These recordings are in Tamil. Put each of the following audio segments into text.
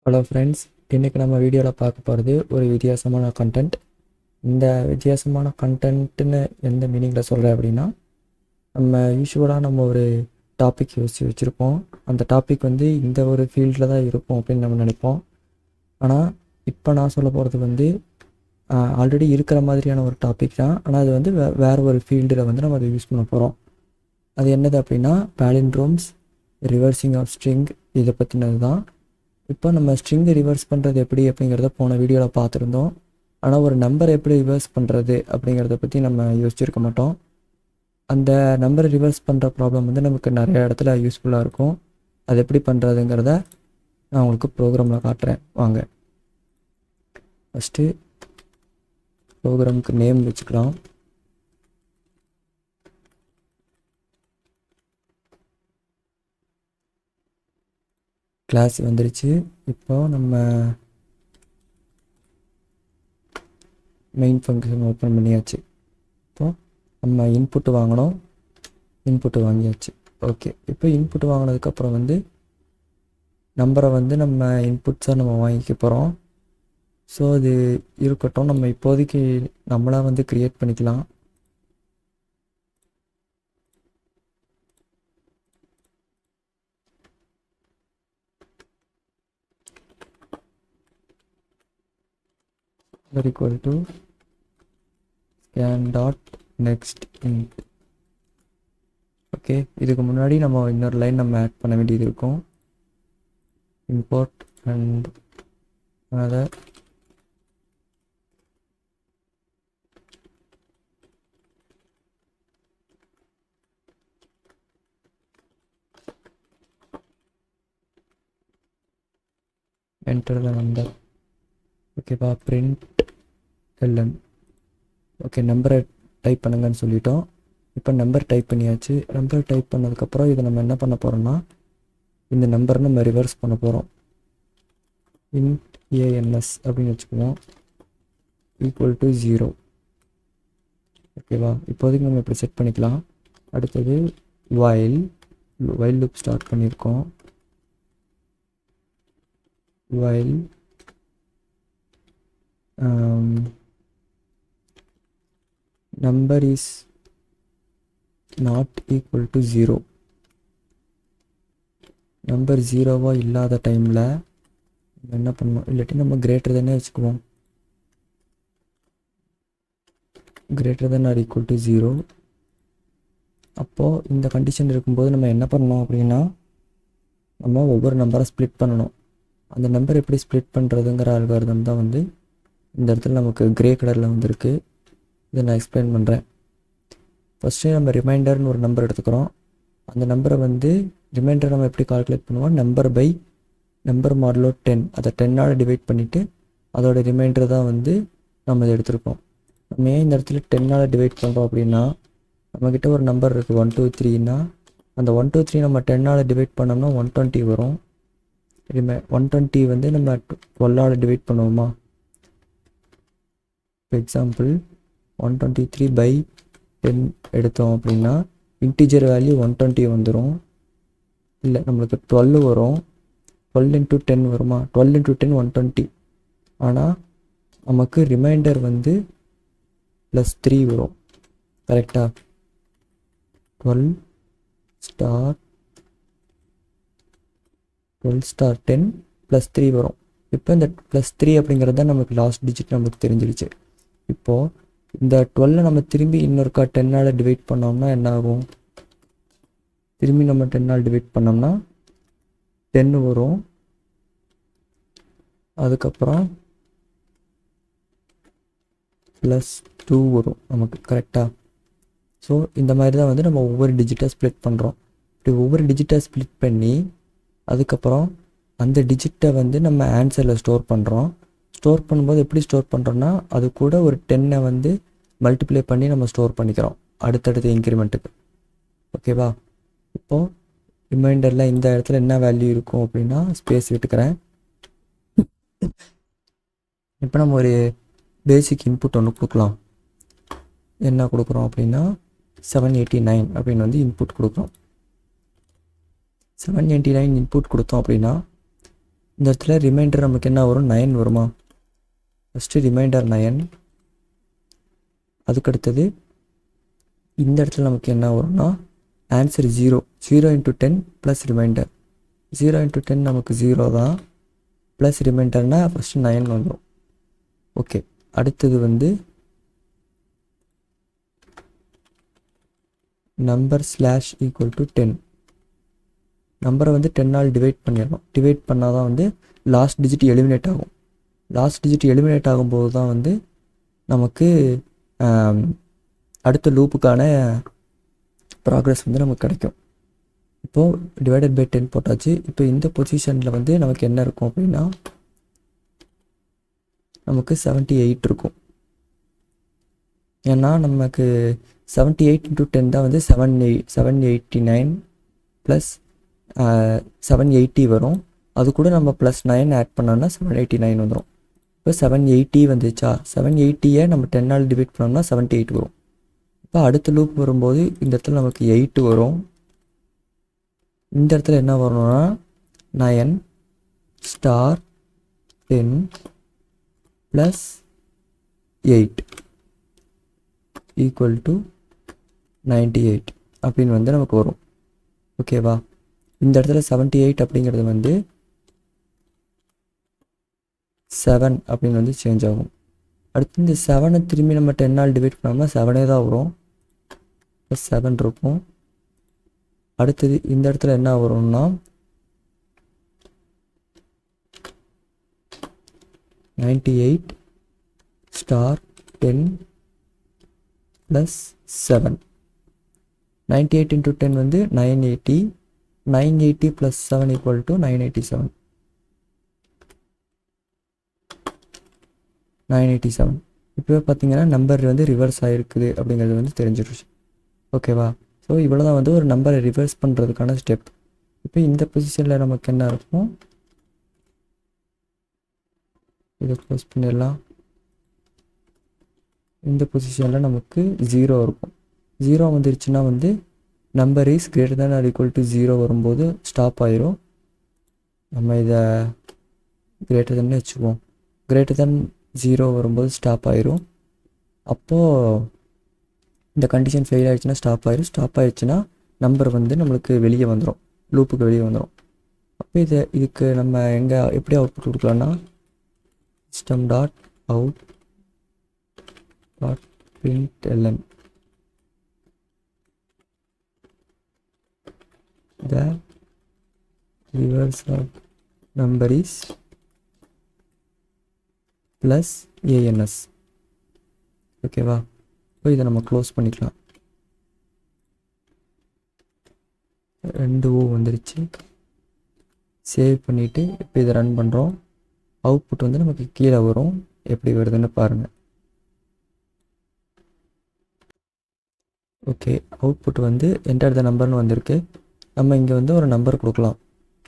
ஹலோ ஃப்ரெண்ட்ஸ், இன்றைக்கி நம்ம வீடியோவில் பார்க்க போகிறது ஒரு வித்தியாசமான கண்டென்ட். இந்த வித்தியாசமான கண்டென்ட்டுன்னு எந்த மீனிங்கில் சொல்கிறேன் அப்படின்னா, நம்ம யூஸ்வலாக ஒரு டாபிக் யோசித்து வச்சுருப்போம். அந்த டாபிக் இந்த ஒரு ஃபீல்டில் தான் இருக்கும் அப்படின்னு நம்ம நினைப்போம். ஆனால் இப்போ நான் சொல்ல போகிறது ஆல்ரெடி இருக்கிற மாதிரியான ஒரு டாபிக் தான். ஆனால் அது வேறு ஒரு ஃபீல்டில் நம்ம அதை யூஸ் பண்ண போகிறோம். அது என்னது அப்படின்னா, பாலிண்ட்ரோம்ஸ், ரிவர்சிங் ஆஃப் ஸ்ட்ரிங், இதை பற்றினது தான். இப்போ நம்ம ஸ்ட்ரிங்கை ரிவர்ஸ் பண்ணுறது எப்படி அப்படிங்கிறத போன வீடியோவில் பார்த்துருந்தோம். ஆனால் ஒரு நம்பரை எப்படி ரிவர்ஸ் பண்ணுறது அப்படிங்கிறத பற்றி நம்ம யோசிச்சிருக்க மாட்டோம். அந்த நம்பரை ரிவர்ஸ் பண்ணுற ப்ராப்ளம் நமக்கு நிறைய இடத்துல யூஸ்ஃபுல்லாக இருக்கும். அது எப்படி பண்ணுறதுங்கிறத நான் உங்களுக்கு ப்ரோக்ராமில் காட்டுறேன். வாங்க, ஃபஸ்ட்டு ப்ரோக்ராமுக்கு நேம் வச்சுக்கலாம். கிளாஸ் வந்துருச்சு. இப்போ நம்ம மெயின் ஃபங்க்ஷன் ஓப்பன் பண்ணியாச்சு. இப்போ நம்ம இன்புட்டு வாங்கினோம், இன்புட்டு வாங்கியாச்சு. ஓகே, இப்போ இன்புட்டு வாங்கினதுக்கப்புறம் நம்பரை நம்ம இன்புட்ஸாக நம்ம வாங்கிக்க போகிறோம். ஸோ அது இருக்கட்டும், நம்ம இப்போதைக்கு நம்மளாக க்ரியேட் பண்ணிக்கலாம். equal to scan dot next int. Okay, இதுக்கு முன்னாடி நம்ம இன்னொரு லைன் ஆட் பண்ண வேண்டியது இருக்கும். import and another enter the number. ஓகேப்பா, print ln. ஓகே, நம்பரை டைப் பண்ணுங்கன்னு சொல்லிட்டோம். இப்போ நம்பர் டைப் பண்ணியாச்சு. நம்பர் டைப் பண்ணதுக்கப்புறம் இதை நம்ம என்ன பண்ண போகிறோம்னா, இந்த நம்பரை நம்ம ரிவர்ஸ் பண்ண போகிறோம். int ans அப்படின்னு வச்சுக்குவோம், ஈக்குவல் டு 0. ஓகேவா, இப்போதைக்கு நம்ம இப்படி செட் பண்ணிக்கலாம். அடுத்தது while லூப் ஸ்டார்ட் பண்ணியிருக்கோம். while number is not equal to 0. Number 0வா இல்லாத டைமில் என்ன பண்ணணும், இல்லாட்டி நம்ம கிரேட்டர் தானே வச்சுக்குவோம். Greater then or equal to 0. அப்போது இந்த கண்டிஷன் இருக்கும்போது நம்ம என்ன பண்ணணும் அப்படின்னா, நம்ம ஒவ்வொரு நம்பரை ஸ்ப்ளிட் பண்ணணும். அந்த நம்பர் எப்படி ஸ்ப்ளிட் பண்ணுறதுங்கிற அல்காரிதம் தான் இந்த இடத்துல நமக்கு கிரே கலரில் வந்திருக்கு. இதை நான் எக்ஸ்பிளைன் பண்ணுறேன். ஃபஸ்ட்டு நம்ம ரிமைண்டர்னு ஒரு நம்பர் எடுத்துக்கிறோம். அந்த நம்பரை ரிமைண்டர் நம்ம எப்படி கால்குலேட் பண்ணுவோம், நம்பர் மாடலோ 10, அதை 10ஆல் டிவைட் பண்ணிவிட்டு அதோட ரிமைண்டர் தான் நம்ம இதை எடுத்திருக்கோம். நம்ம ஏன் இந்த இடத்துல 10ஆல் டிவைட் பண்ணுறோம் அப்படின்னா, நம்மக்கிட்ட ஒரு நம்பர் இருக்குது 1 2 3ன்னா, அந்த 1 2 3 நம்ம 10ஆல் டிவைட் பண்ணோம்னா 120 வரும். 120 நம்ம 12ஆல் டிவைட் பண்ணுவோமா. ஃபார் எக்ஸாம்பிள் 123/10 எடுத்தோம் அப்படின்னா இன்டிஜர் வேல்யூ 120 வந்துடும். இல்லை, நம்மளுக்கு 12 வரும். 12 × 10 வருமா, 12 × 10 120. ஆனால் நமக்கு ரிமைண்டர் +3 வரும். கரெக்டாக, 12 * 10 +3 வரும். இப்போ இந்த +3 அப்படிங்கிறது தான் நமக்கு லாஸ்ட் டிஜிட் நமக்கு தெரிஞ்சிருச்சு. இப்போது இந்த 12 நம்ம திரும்பி இன்னொருக்கா 10ஆல் டிவைட் பண்ணோம்னா என்ன ஆகும், திரும்பி நம்ம 10ஆல் டிவைட் பண்ணோம்னா 10 வரும். அதுக்கப்புறம் +2 வரும் நமக்கு. கரெக்டாக. ஸோ இந்த மாதிரி தான் நம்ம ஒவ்வொரு டிஜிட்டாக ஸ்ப்ளிட் பண்ணுறோம். இப்படி ஒவ்வொரு டிஜிட்டாக ஸ்ப்ளிட் பண்ணி அதுக்கப்புறம் அந்த டிஜிட்டை நம்ம ஆன்சரில் ஸ்டோர் பண்ணுறோம். ஸ்டோர் பண்ணும்போது எப்படி ஸ்டோர் பண்ணுறோன்னா, அது கூட ஒரு 10ஐ மல்டிப்ளை பண்ணி நம்ம ஸ்டோர் பண்ணிக்கிறோம் அடுத்தடுத்த இன்க்ரிமெண்ட்டுக்கு. ஓகேவா, இப்போது ரிமைண்டரில் இந்த இடத்துல என்ன வேல்யூ இருக்கும் அப்படின்னா, ஸ்பேஸ் விட்டுக்கிறேன். இப்போ நம்ம ஒரு பேசிக் இன்புட் ஒன்று கொடுக்கலாம். என்ன கொடுக்குறோம் அப்படின்னா 789 அப்படின்னு இன்புட் கொடுக்குறோம். 789 இன்புட் கொடுத்தோம் அப்படின்னா இந்த இடத்துல ரிமைண்டர் நமக்கு என்ன வரும், 9 வருமா? First reminder 9. அதுக்கடுத்தது இந்த இடத்துல நமக்கு என்ன வரும்னா ஆன்சர் 0. 0 × 10 plus reminder. 0 × 10 நமக்கு 0 தான், ப்ளஸ் ரிமைண்டர்னால் ஃபஸ்ட்டு 9 வந்துடும். ஓகே, அடுத்தது வந்து நம்பர் ஸ்லாஷ் ஈக்குவல் டு 10. நம்பரை வந்து 10ஆல் டிவைட் பண்ணிடணும். டிவைட் பண்ணால் தான் வந்து லாஸ்ட் டிஜிட் எலிமினேட் ஆகும். லாஸ்ட் டிஜிட் எலிமினேட் ஆகும்போது தான் வந்து நமக்கு அடுத்த லூப்புக்கான ப்ராக்ரஸ் வந்து நமக்கு கிடைக்கும். இப்போது டிவைடட் பை 10 போட்டாச்சு. இப்போ இந்த பொசிஷனில் வந்து நமக்கு என்ன இருக்கும் அப்படின்னா நமக்கு 78 இருக்கும். ஏன்னா நமக்கு 78 × 10 தான் வந்து 789 ப்ளஸ் 780 வரும். அது கூட நம்ம ப்ளஸ் 9 ஆட் பண்ணோம்னா 789 வந்துடும். இப்போ 780 வந்துச்சா, 780யை நம்ம 10ஆல் டிவைட் பண்ணோம்னா 78 வரும். இப்போ அடுத்த லூப் வரும்போது இந்த இடத்துல நமக்கு 8 வரும். இந்த இடத்துல என்ன வரணும்னா 9 * 10 ப்ளஸ் 8 ஈக்குவல் டு 98 அப்படின்னு வந்து நமக்கு வரும். ஓகேவா? இந்த இடத்துல 78 அப்படிங்கிறது வந்து 7 அப்படின்னு வந்து சேஞ்ச் ஆகும். அடுத்து இந்த 7ஐ திரும்பி நம்ம 10ஆல் டிவைட் பண்ணோம்னா 7 தான் வரும், ப்ளஸ் 7 இருக்கும். அடுத்தது இந்த இடத்துல என்ன வரும்னா 98 * 10 ப்ளஸ் 7. 98 × 10 வந்து 980. 980 ப்ளஸ் 7 ஈக்குவல் டு 987. 987. இப்போ பார்த்தீங்கன்னா நம்பர் வந்து ரிவர்ஸ் ஆகிருக்குது அப்படிங்கிறது வந்து தெரிஞ்சிருச்சு. ஓகேவா? ஸோ இவ்வளோ தான் வந்து ஒரு நம்பரை ரிவர்ஸ் பண்ணுறதுக்கான ஸ்டெப். இப்போ இந்த பொசிஷனில் நமக்கு என்ன இருக்கும், இதை க்ளோஸ் பண்ணிடலாம். இந்த பொசிஷனில் நமக்கு 0 இருக்கும். 0 வந்துருச்சுன்னா வந்து number is greater than or equal to 0 வரும்போது ஸ்டாப் ஆயிரும். நம்ம இதை கிரேட்டர் தேன்னு வச்சுக்குவோம். கிரேட்டர் தேன் 0 வரும்போது ஸ்டாப் ஆயிரும். அப்போது இந்த கண்டிஷன் ஃபெயில் ஆகிடுச்சுன்னா ஸ்டாப் ஆயிரும். ஸ்டாப் ஆகிடுச்சுன்னா நம்பர் வந்து நம்மளுக்கு வெளியே வந்துடும், லூப்புக்கு வெளியே வந்துடும். அப்போ இதுக்கு நம்ம எப்படி output கொடுக்கலான்னா system.out.println the reverse of number is plus ans. ஓகேவா? இப்போ இதை நம்ம க்ளோஸ் பண்ணிக்கலாம். 2 வந்துருச்சு. சேவ் பண்ணிவிட்டு இப்போ இதை ரன் பண்ணுறோம். அவுட்புட் வந்து நமக்கு கீழே வரும். எப்படி வருதுன்னு பாருங்கள். ஓகே, அவுட்புட் வந்து என்டர் த நம்பர்னு வந்திருக்கு. நம்ம இங்கே வந்து ஒரு நம்பர் கொடுக்கலாம்.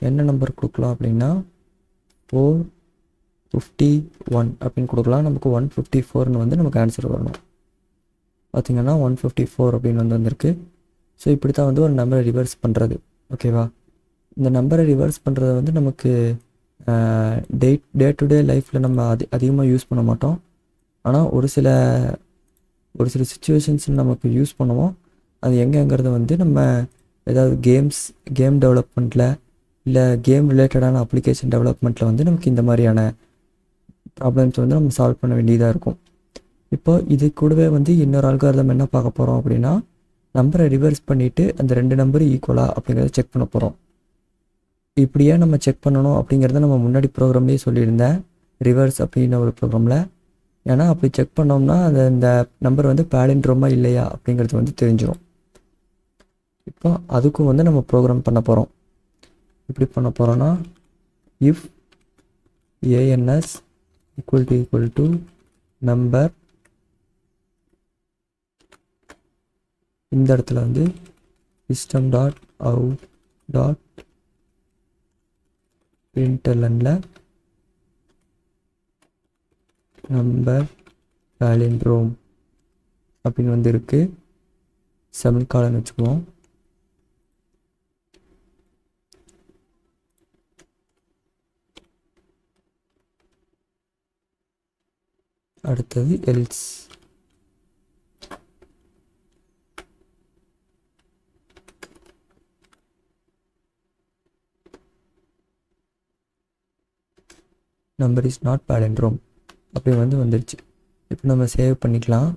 என்ன நம்பர் கொடுக்கலாம் அப்படின்னா 451 அப்படின்னு கொடுக்கலாம். நமக்கு 154ன்னு வந்து நமக்கு ஆன்சர் வரணும். பார்த்திங்கன்னா 154 அப்படின்னு வந்து வந்திருக்கு. ஸோ இப்படி தான் வந்து ஒரு நம்பரை ரிவர்ஸ் பண்ணுறது. ஓகேவா? இந்த நம்பரை ரிவர்ஸ் பண்ணுறத வந்து நமக்கு டே டு டே லைஃப்பில் நம்ம அதிகமாக யூஸ் பண்ண மாட்டோம். ஆனால் ஒரு சில சுச்சுவேஷன்ஸில் நமக்கு யூஸ் பண்ணுவோம். அது எங்கேங்கிறத வந்து நம்ம ஏதாவது கேம் டெவலப்மெண்ட்டில் இல்லை கேம் ரிலேட்டடான அப்ளிகேஷன் டெவலப்மெண்ட்டில் வந்து நமக்கு இந்த மாதிரியான ப்ராப்ளம்ஸ் வந்து நம்ம சால்வ் பண்ண வேண்டியதாக இருக்கும். இப்போ இது கூடவே வந்து இன்னொரு அல்காரிதம் என்ன பார்க்க போகிறோம் அப்படின்னா நம்பரை ரிவர்ஸ் பண்ணிவிட்டு அந்த 2 நம்பரும் ஈக்குவலா அப்படிங்கிறத செக் பண்ண போகிறோம். இப்படியே நம்ம செக் பண்ணணும் அப்படிங்கிறத நம்ம முன்னாடி ப்ரோக்ராம்லேயே சொல்லியிருந்தேன், ரிவர்ஸ் அப்படின்ற ஒரு ப்ரோக்ராமில். ஏன்னா அப்படி செக் பண்ணோம்னா இந்த நம்பர் வந்து பேலிண்ட்ரோமா இல்லையா அப்படிங்கிறது வந்து தெரிஞ்சிடும். இப்போ அதுக்கும் வந்து நம்ம ப்ரோக்ராம் பண்ண போகிறோம். எப்படி பண்ண போகிறோன்னா if ans equal to number, இந்த இடத்துல வந்து system.out.printlnல நம்பர் palindrome அப்படின்னு வந்து இருக்குது. செமிகாலன் வச்சுக்குவோம். அடுத்தது else. Number is not palindrome அப்படி வந்துருச்சு. இப்போ நம்ம சேவ் பண்ணிக்கலாம்.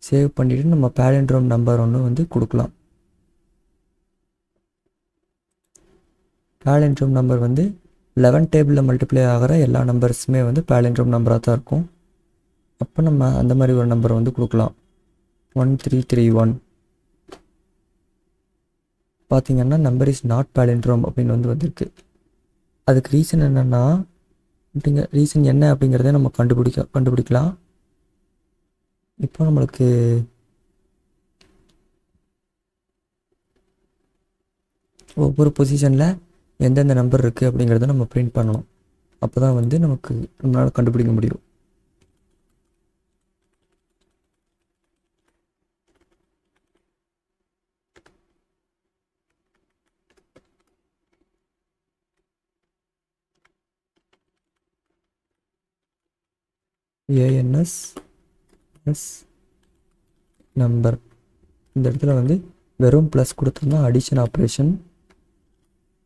சேவ் பண்ணிவிட்டு நம்ம palindrome நம்பர் ஒன்று கொடுக்கலாம். palindrome நம்பர் 11 டேபிளில் மல்டிப்ளை ஆகிற எல்லா நம்பர்ஸுமே palindrome நம்பராக தான் இருக்கும். அப்போ நம்ம அந்த மாதிரி ஒரு நம்பர் கொடுக்கலாம். 1331 பார்த்திங்கன்னா நம்பர் இஸ் நாட் palindrome அப்படின்னு வந்திருக்கு. அதுக்கு ரீசன் என்னென்னா ரீசன் என்ன அப்படிங்கிறத நம்ம கண்டுபிடிக்கலாம். இப்போ நம்மளுக்கு ஒவ்வொரு பொசிஷனில் எந்தெந்த நம்பர் இருக்குது அப்படிங்கிறத நம்ம பிரிண்ட் பண்ணணும். அப்போ தான் நமக்கு நம்மளால் கண்டுபிடிக்க முடியும். ANS நம்பர் இந்த இடத்துல வெறும் ப்ளஸ் கொடுத்தோம்னா அடிஷன் ஆப்ரேஷன்.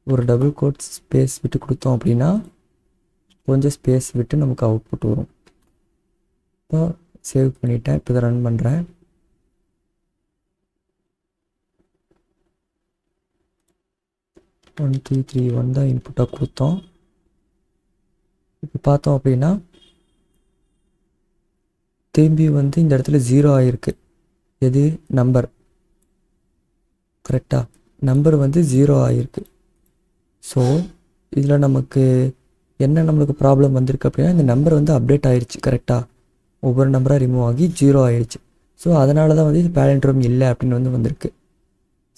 ஒரு டபுள் கோட் ஸ்பேஸ் விட்டு கொடுத்தோம் அப்படின்னா கொஞ்சம் ஸ்பேஸ் விட்டு நமக்கு அவுட்புட் வரும். இப்போ சேவ் பண்ணிட்டேன். இப்போ இதை ரன் பண்ணுறேன். ஒன் 331 தான் இன்புட்டாக கொடுத்தோம். இப்போ பார்த்தோம் அப்படின்னா திரும்பி இந்த இடத்துல 0 ஆகிருக்கு. எது நம்பர் கரெக்டாக நம்பர் 0 ஆகிருக்கு. ஸோ இதில் நமக்கு என்ன நம்மளுக்கு ப்ராப்ளம் வந்திருக்கு அப்படின்னா இந்த நம்பர் அப்டேட் ஆகிடுச்சு. கரெக்டாக ஒவ்வொரு நம்பராக ரிமூவ் ஆகி 0 ஆகிடுச்சு. ஸோ அதனால தான் இது palindrome இல்லை அப்படின்னு வந்திருக்கு.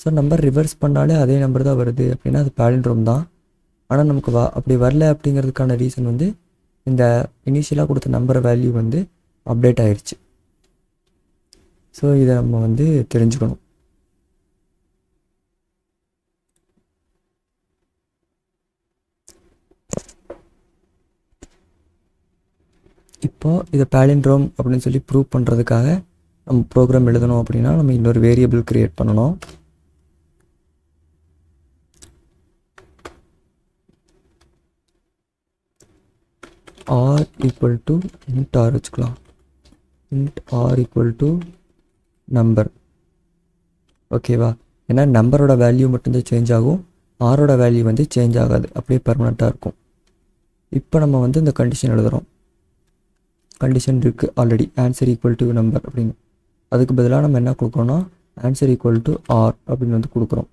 ஸோ நம்பர் ரிவர்ஸ் பண்ணாலே அதே நம்பர் தான் வருது அப்படின்னா அது palindrome தான். ஆனால் நமக்கு அப்படி வரல அப்படிங்கிறதுக்கான ரீசன் இந்த இனிஷியலாக கொடுத்த நம்பர் வேல்யூ அப்டேட் ஆகிடுச்சு. ஸோ இதை நம்ம தெரிஞ்சுக்கணும். இப்போது இதை palindrome அப்படின்னு சொல்லி ப்ரூவ் பண்ணுறதுக்காக நம்ம ப்ரோக்ராம் எழுதணும் அப்படின்னா நம்ம இன்னொரு வேரியபிள் க்ரியேட் பண்ணணும். r equal to int r வச்சுக்கலாம். int r equal to number. ஓகேவா? ஏன்னா நம்பரோட வேல்யூ மட்டும்தான் சேஞ்ச் ஆகும். ஆரோட வேல்யூ சேஞ்ச் ஆகாது, அப்படியே பர்மனெண்ட்டாக இருக்கும். இப்போ நம்ம இந்த கண்டிஷன் எழுதுகிறோம். கண்டிஷன் இருக்குது already, answer equal to number அப்படின்னு. அதுக்கு பதிலாக நம்ம என்ன கொடுக்குறோன்னா ஆன்சர் ஈக்குவல் டு ஆர் அப்படின்னு கொடுக்குறோம்.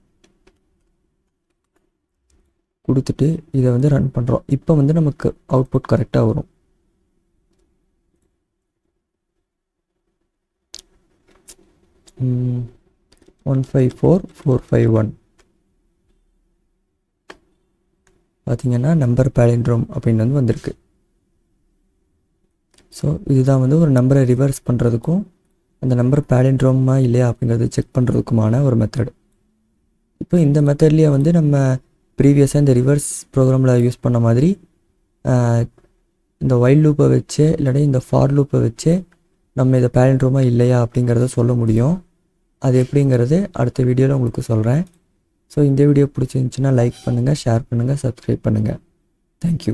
கொடுத்துட்டு இதை ரன் பண்ணுறோம். இப்போ நமக்கு அவுட்புட் கரெக்டாக வரும். ம் 154451 பார்த்திங்கன்னா நம்பர் palindrome அப்படின்னு வந்திருக்கு. ஸோ இதுதான் ஒரு நம்பரை ரிவர்ஸ் பண்ணுறதுக்கும் அந்த நம்பர் palindrome இல்லையா அப்படிங்கிறத செக் பண்ணுறதுக்குமான ஒரு மெத்தட். இப்போ இந்த மெத்தட்லேயே நம்ம ப்ரீவியஸாக இந்த ரிவர்ஸ் ப்ரோக்ராமில் யூஸ் பண்ண மாதிரி இந்த வைல் லூப்பை வச்சே இல்லாட்டி இந்த ஃபார் லூப்பை வச்சே நம்ம இதை palindrome இல்லையா அப்படிங்கிறத சொல்ல முடியும். அது எப்படிங்கிறது அடுத்த வீடியோவில் உங்களுக்கு சொல்கிறேன். ஸோ இந்த வீடியோ பிடிச்சிருந்துச்சின்னா லைக் பண்ணுங்கள், ஷேர் பண்ணுங்கள், சப்ஸ்கிரைப் பண்ணுங்கள். தேங்க்யூ.